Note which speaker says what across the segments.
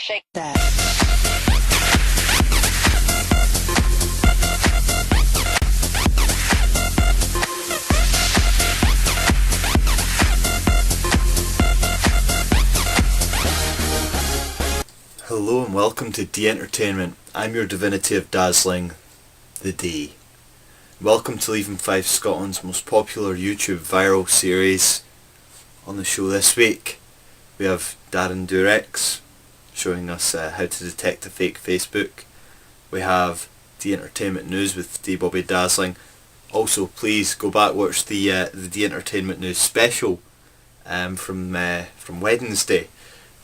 Speaker 1: Shake that.
Speaker 2: Hello and welcome to D Entertainment. I'm your divinity of dazzling, the D. Welcome to Leaving 5 Scotland's most popular YouTube viral series. On the show this week we have Darren Durex showing us how to detect a fake Facebook. We have D Entertainment News with D Bobby Dazzling. Also, please go back watch the D Entertainment News special from Wednesday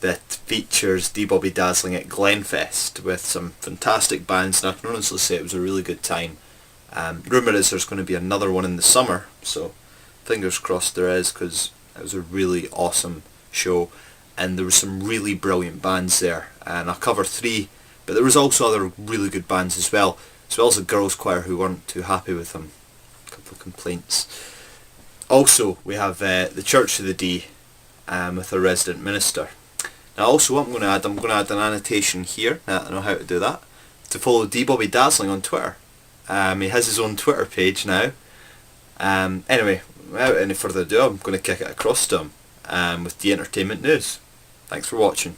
Speaker 2: that features D Bobby Dazzling at Glenfest with some fantastic bands, and I can honestly say it was a really good time. Rumour is there's going to be another one in the summer, so fingers crossed there is, because it was a really awesome show and there were some really brilliant bands there, and I'll cover three, but there was also other really good bands as well as a girls choir who weren't too happy with them. A couple of complaints. Also we have the Church of the D with a resident minister. Now also what I'm going to add an annotation here, I know how to do that, to follow D Bobby Dazzling on Twitter. He has his own Twitter page now. Anyway, without any further ado, I'm going to kick it across to him with the Entertainment News. Thanks for watching.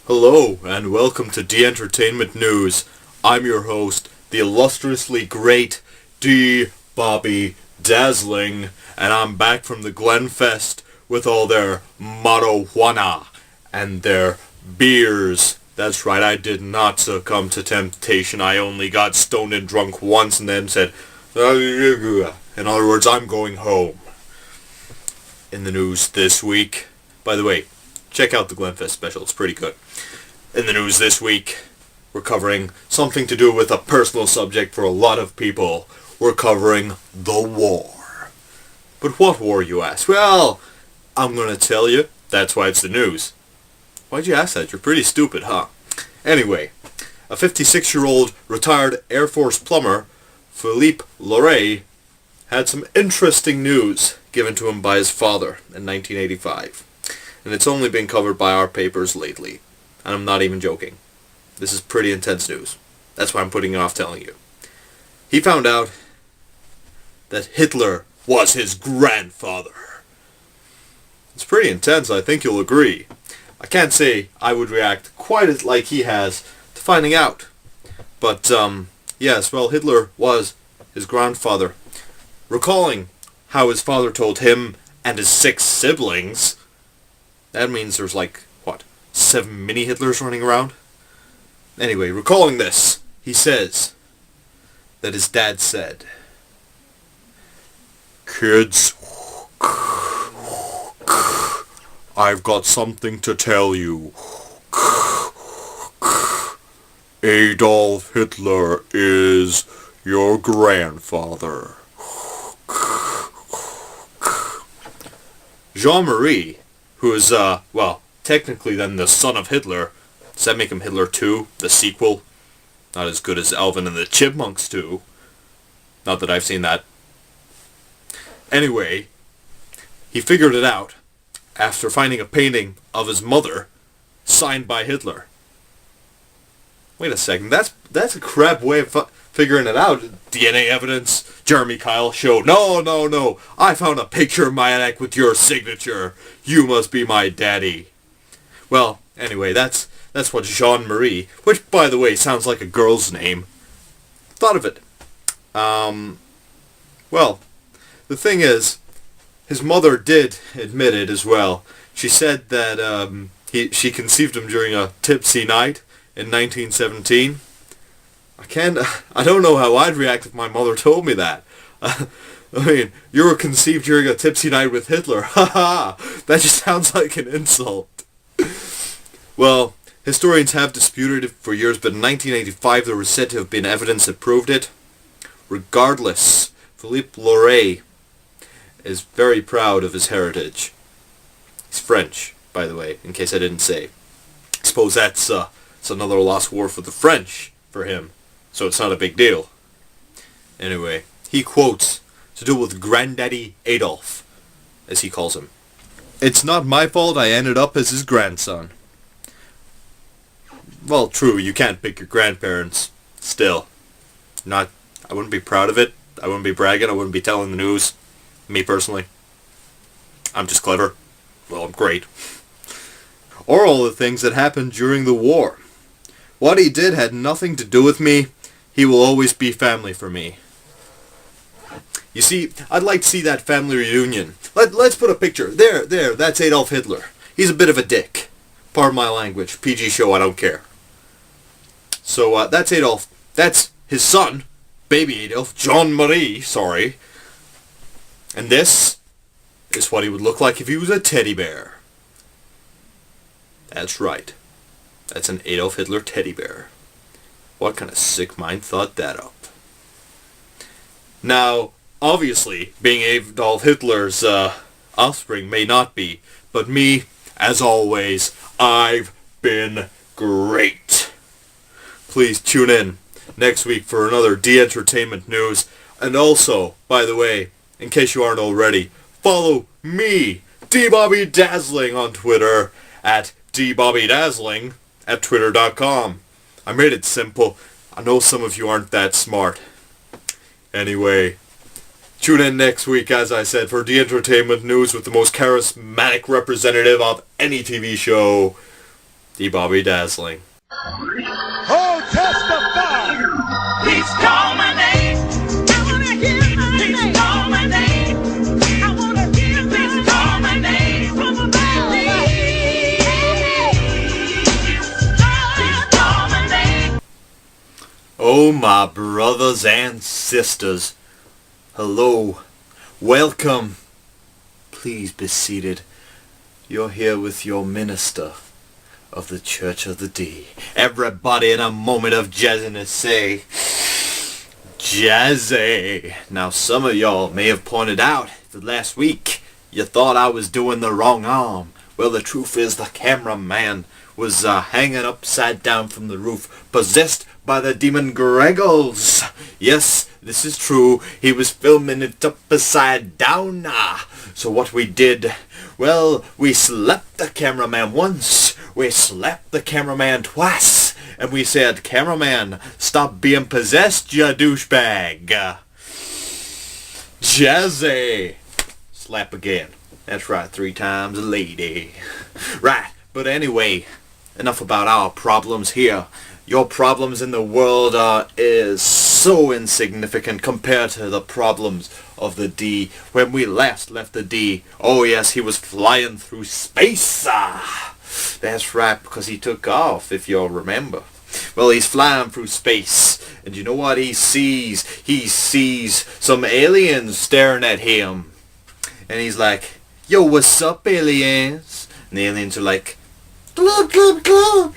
Speaker 2: Hello and welcome to D Entertainment News. I'm your host, the illustriously great D Bobby Dazzling, and I'm back from the Glenfest with all their marijuana and their beers. That's right, I did not succumb to temptation. I only got stoned and drunk once and then said, in other words, I'm going home. In the news this week, by the way, check out the Glenfest special, it's pretty good. In the news this week, we're covering something to do with a personal subject for a lot of people. We're covering the war. But what war, you ask? Well, I'm going to tell you. That's why it's the news. Why'd you ask that? You're pretty stupid, huh? Anyway, a 56-year-old retired Air Force plumber, Philippe Loret, had some interesting news given to him by his father in 1985. And it's only been covered by our papers lately. And I'm not even joking. This is pretty intense news. That's why I'm putting it off telling you. He found out that Hitler was his grandfather. It's pretty intense, I think you'll agree. I can't say I would react quite as like he has to finding out. But, yes, well, Hitler was his grandfather. Recalling how his father told him and his 6 siblings, that means there's like, 7 mini Hitlers running around? Anyway, recalling this, he says that his dad said, "Kids, I've got something to tell you. Adolf Hitler is your grandfather." Jean-Marie, who is, technically then the son of Hitler. Does that make him Hitler 2, the sequel? Not as good as Alvin and the Chipmunks 2. Not that I've seen that. Anyway, he figured it out after finding a painting of his mother signed by Hitler. Wait a second, that's a crap way of figuring it out. DNA evidence, Jeremy Kyle showed. No. I found a picture of my neck with your signature. You must be my daddy. Well, anyway, that's what Jean-Marie, which, by the way, sounds like a girl's name, thought of it. Well, the thing is, his mother did admit it as well. She said that she conceived him during a tipsy night in 1917. I don't know how I'd react if my mother told me that. I mean, you were conceived during a tipsy night with Hitler. Haha, that just sounds like an insult. Well, historians have disputed it for years, but in 1985 there was said to have been evidence that proved it. Regardless, Philippe Loret is very proud of his heritage. He's French, by the way, in case I didn't say. I suppose that's another lost war for the French for him, so it's not a big deal. Anyway, he quotes to do with Granddaddy Adolf, as he calls him. "It's not my fault I ended up as his grandson." Well, true, you can't pick your grandparents. Still, I wouldn't be proud of it. I wouldn't be bragging. I wouldn't be telling the news. Me personally. I'm just clever. Well, I'm great. Or all the things that happened during the war. What he did had nothing to do with me. He will always be family for me. You see, I'd like to see that family reunion. Let's put a picture. There, that's Adolf Hitler. He's a bit of a dick. Pardon my language. PG show, I don't care. So, that's Adolf. That's his son, baby Adolf, Jean-Marie, sorry. And this is what he would look like if he was a teddy bear. That's right. That's an Adolf Hitler teddy bear. What kind of sick mind thought that up? Now, obviously, being Adolf Hitler's offspring may not be, but me, as always, I've been great. Please tune in next week for another D-Entertainment news. And also, by the way, in case you aren't already, follow me, D-Bobby Dazzling, on Twitter, at dbobbydazzling at twitter.com. I made it simple. I know some of you aren't that smart. Anyway, tune in next week, as I said, for D-Entertainment news with the most charismatic representative of any TV show, D-Bobby Dazzling.
Speaker 1: Oh, testify!
Speaker 3: Please call my name. I wanna hear my name. Please call my name. I wanna hear my name. Please call my name. From above. Please call my name.
Speaker 2: Oh, my brothers and sisters. Hello. Welcome. Please be seated. You're here with your minister of the Church of the D. Everybody in a moment of jazziness say, Jazzy. Now some of y'all may have pointed out that last week you thought I was doing the wrong arm. Well, the truth is the cameraman was hanging upside down from the roof, possessed by the demon Greggles. Yes, this is true. He was filming it upside down. So what we did, well, we slapped the cameraman once. We slapped the cameraman twice. And we said, cameraman, stop being possessed, you douchebag. Jazzy. Slap again. That's right, 3 times a lady. Right, but anyway, enough about our problems here. Your problems in the world is so insignificant compared to the problems of the D. When we last left the D, oh yes, he was flying through space. That's right, because he took off, if you'll remember. Well, he's flying through space, and you know what he sees? He sees some aliens staring at him. And he's like, yo, what's up, aliens? And the aliens are like, glub, glub, glub.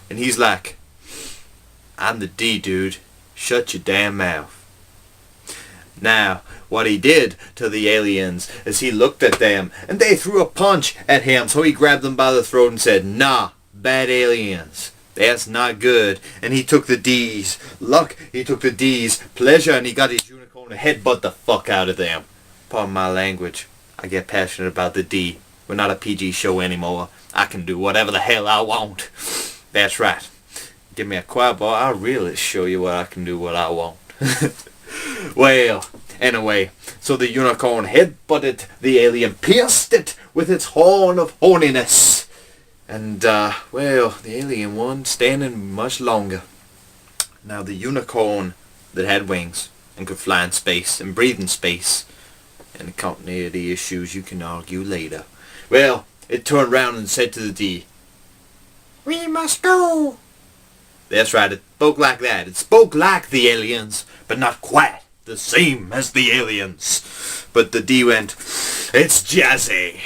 Speaker 2: And he's like, I'm the D, dude. Shut your damn mouth. Now, what he did to the aliens is he looked at them, and they threw a punch at him, so he grabbed them by the throat and said, nah, bad aliens. That's not good. And he took the D's. Luck, he took the D's. Pleasure, and he got his unicorn to headbutt the fuck out of them. Pardon my language. I get passionate about the D. We're not a PG show anymore. I can do whatever the hell I want. That's right. Give me a quiet boy, I'll really show you what I can do what I want. Well, anyway, so the unicorn headbutted the alien, pierced it with its horn of horniness. And, well, the alien wasn't standing much longer. Now, the unicorn that had wings and could fly in space and breathe in space, and continuity issues you can argue later. Well, it turned round and said to the D, we must go. That's right, it spoke like that. It spoke like the aliens, but not quite the same as the aliens. But the D went, it's jazzy.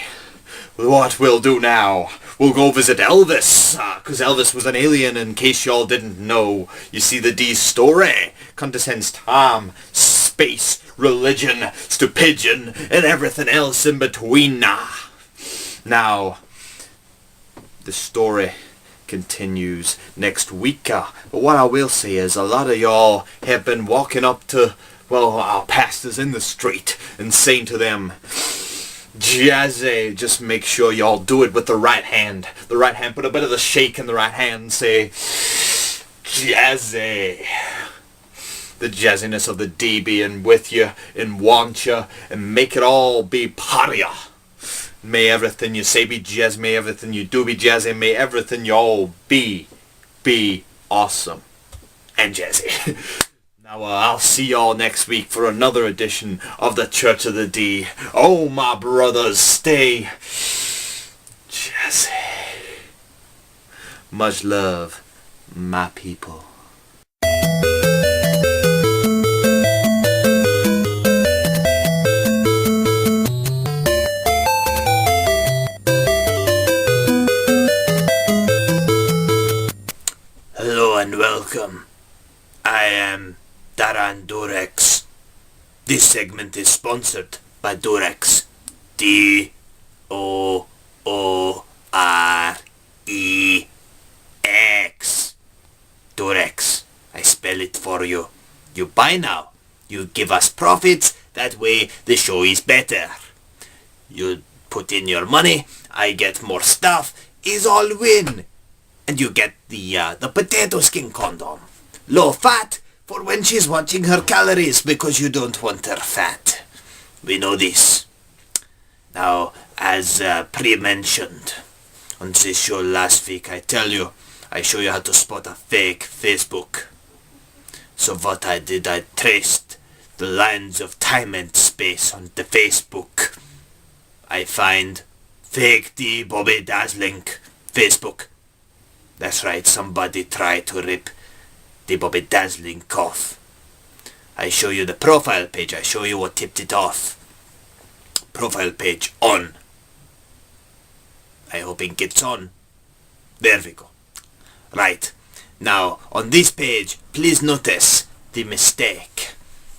Speaker 2: What we'll do now, we'll go visit Elvis, because Elvis was an alien, in case y'all didn't know. You see, the D story condescends time, space, religion, stupidity, and everything else in between. Now, the story continues next week. But what I will say is a lot of y'all have been walking up to, well, our pastors in the street and saying to them, Jazzy, just make sure y'all do it with the right hand. The right hand, put a bit of the shake in the right hand and say, Jazzy. The jazziness of the D being with you and want you and make it all be part of you. May everything you say be jazz, may everything you do be jazzy, may everything you all be awesome and jazzy. Now I'll see y'all next week for another edition of the Church of the D. Oh my brothers, stay jazzy. Much love, my people. Hello and welcome. I am Durex. This segment is sponsored by Durex. D-O-R-E-X. Durex. I spell it for you. You buy now. You give us profits. That way the show is better. You put in your money. I get more stuff. Is all win. And you get the potato skin condom. Low fat for when she's watching her calories because you don't want her fat. We know this. Now, as pre-mentioned on this show last week, I show you how to spot a fake Facebook. So what I did, I traced the lines of time and space on the Facebook. I find fake D Bobby Dazzling Facebook. That's right, somebody tried to rip the Bobby Dazzling off. I show you the profile page, I show you what tipped it off. Profile page on. I hoping it's on. There we go. Right, now on this page, please notice the mistake.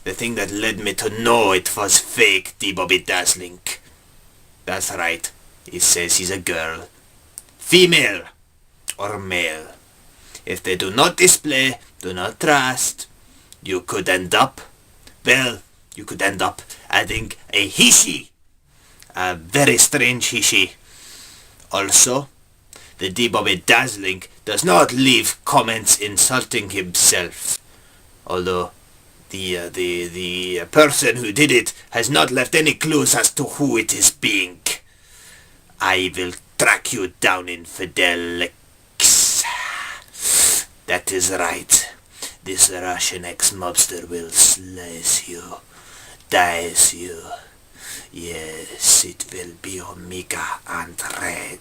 Speaker 2: The thing that led me to know it was fake the Bobby Dazzling. That's right, it says he's a girl. Female. Or male. If they do not display, do not trust, you could end up adding a he-she. A very strange he-she. Also, the D Bobby Dazzling does not leave comments insulting himself. Although, the person who did it has not left any clues as to who it is being. I will track you down, infidel. That is right. This Russian ex-mobster will slice you, dice you. Yes, it will be Omega and red.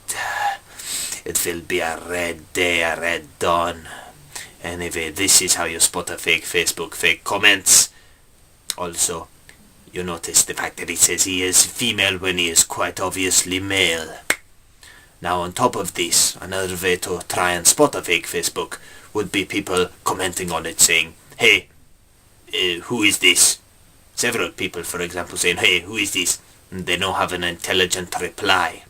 Speaker 2: It will be a red day, a red dawn. Anyway, this is how you spot a fake Facebook, fake comments. Also, you notice the fact that it says he is female when he is quite obviously male. Now on top of this, another way to try and spot a fake Facebook would be people commenting on it saying, hey, who is this? Several people, for example, saying, hey, who is this? And they don't have an intelligent reply.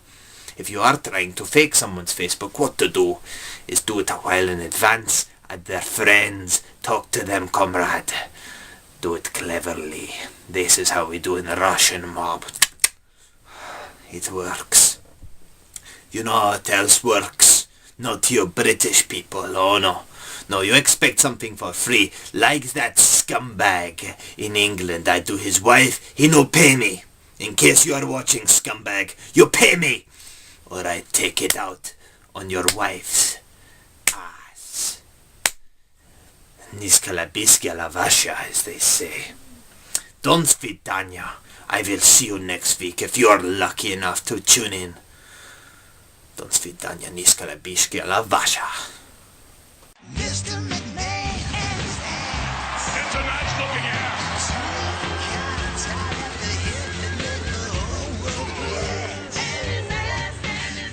Speaker 2: If you are trying to fake someone's Facebook, what to do is do it a while in advance, add their friends, talk to them, comrade. Do it cleverly. This is how we do in the Russian mob. It works. You know how it else works. Not you British people, oh no. No, you expect something for free, like that scumbag in England. I do his wife, he no pay me. In case you are watching, scumbag, you pay me, or I take it out on your wife's ass. Niskalabiska lavasha, as they say. Don't svidanya. I will see you next week if you are lucky enough to tune in. Don't svidanya, niskalabiska lavasha.
Speaker 3: Mr. McMahon and his ass.
Speaker 1: It's a nice looking ass.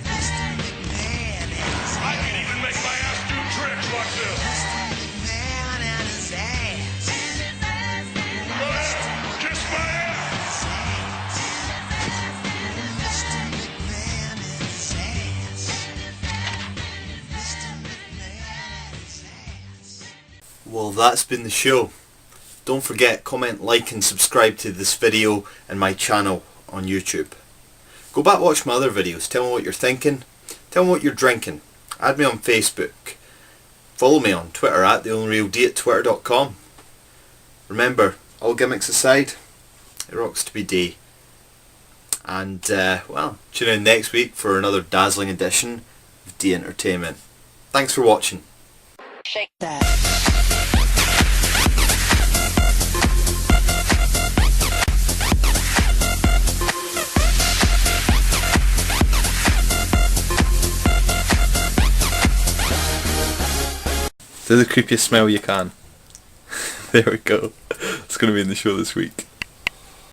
Speaker 3: Mr. McMahon and his
Speaker 1: I can even make my ass do tricks like this.
Speaker 3: McMahon and his ass.
Speaker 1: Kiss
Speaker 2: well, that's been the show. Don't forget, comment, like and subscribe to this video and my channel on YouTube. Go back, watch my other videos. Tell me what you're thinking. Tell me what you're drinking. Add me on Facebook. Follow me on Twitter at theonlyreald at twitter.com. Remember, all gimmicks aside, it rocks to be D. And, well, tune in next week for another dazzling edition of D Entertainment. Thanks for watching.
Speaker 3: Shake that.
Speaker 2: Do the creepiest smell you can. There we go. It's going to be in the show this week.